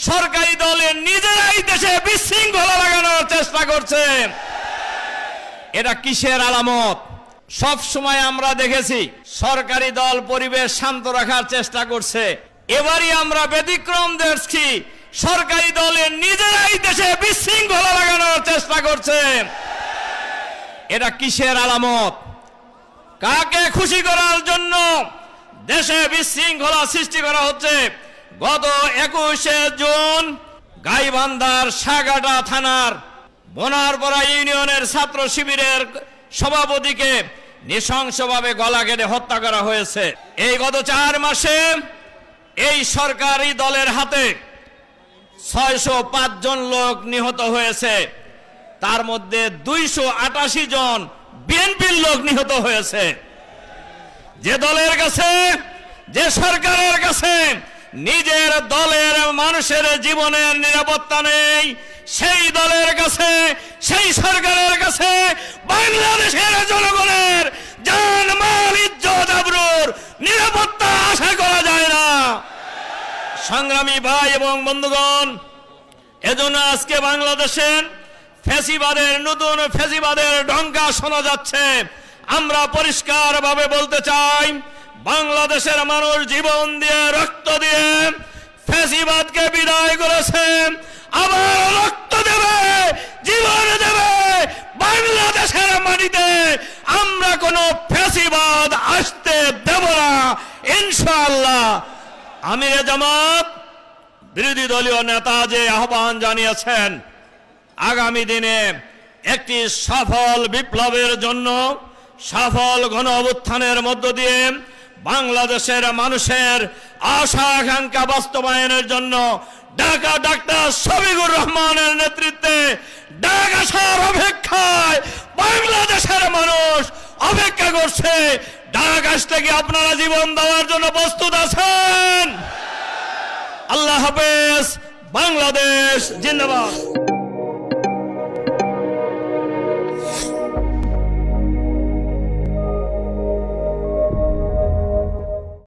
সরকারি দলের নিজেরাই দেশে বিশৃঙ্খলা লাগানোর চেষ্টা করছে। এটা কিসের আলামত? সব সময় আমরা দেখেছি সরকারি দল পরিবেশ শান্ত রাখার চেষ্টা করছে, এবারই আমরা ব্যতিক্রম দেখছি সরকারি দলের নিজেরাই দেশে বিশৃঙ্খলা লাগানোর চেষ্টা করছে। এটা কিসের আলামত? কাকে খুশি করার জন্য দেশে বিশৃঙ্খলা সৃষ্টি করা হচ্ছে? গত 21শে জুন গাইবান্ধার সাগাটা থানার বোনারপাড়া ইউনিয়নের ছাত্র শিবিরের সভাপতিকে নৃশংসভাবে গলা কেটে হত্যা করা হয়েছে। এই গত 4 মাসে এই সরকারি দলের হাতে 605 জন লোক নিহত হয়েছে, তার মধ্যে 288 জন বিএনপির লোক নিহত হয়েছে। যে দলের কাছে, যে সরকারের কাছে নিজের দলের মানুষের জীবনের নিরাপত্তা নেই, সেই দলের কাছে, সেই সরকারের কাছে বাংলাদেশের জনগণের জান মাল ইজ্জত আবরুর নিরাপত্তা আশা করা যায় না। সংগ্রামী ভাই এবং বন্ধুগণ, এজন্য আজকে বাংলাদেশের ফ্যাসিবাদের নতুন ফ্যাসিবাদের ডঙ্কা শোনা যাচ্ছে। আমরা পরিষ্কারভাবে বলতে চাই, বাংলাদেশের মানুষ জীবন দিয়ে রক্ত দিয়ে ফ্যাসিবাদকে বিদায় করেছে, আবার রক্ত দেবে, জীবন দেবে। বাংলাদেশের মাটিতে আমরা কোনো ফ্যাসিবাদ আসতে দেব না ইনশাআল্লাহ। আমিরে জামাত বিরোধী দলীয় নেতা যে আহ্বান জানিয়েছেন, আগামী দিনে একটি সফল বিপ্লবের জন্য, সফল গণ অভ্যুত্থানের মধ্য দিয়ে বাংলাদেশের মানুষের আশা আকাঙ্ক্ষা বাস্তবায়নের জন্য ঢাকা ডাক্তার শফিকুর রহমানের নেতৃত্বে ডাক আসার অপেক্ষায় বাংলাদেশের মানুষ অপেক্ষা করছে। ডাক আসতে কি আপনারা জীবন দেওয়ার জন্য প্রস্তুত আছেন? আল্লাহ হাফেজ। বাংলাদেশ জিন্দাবাদ।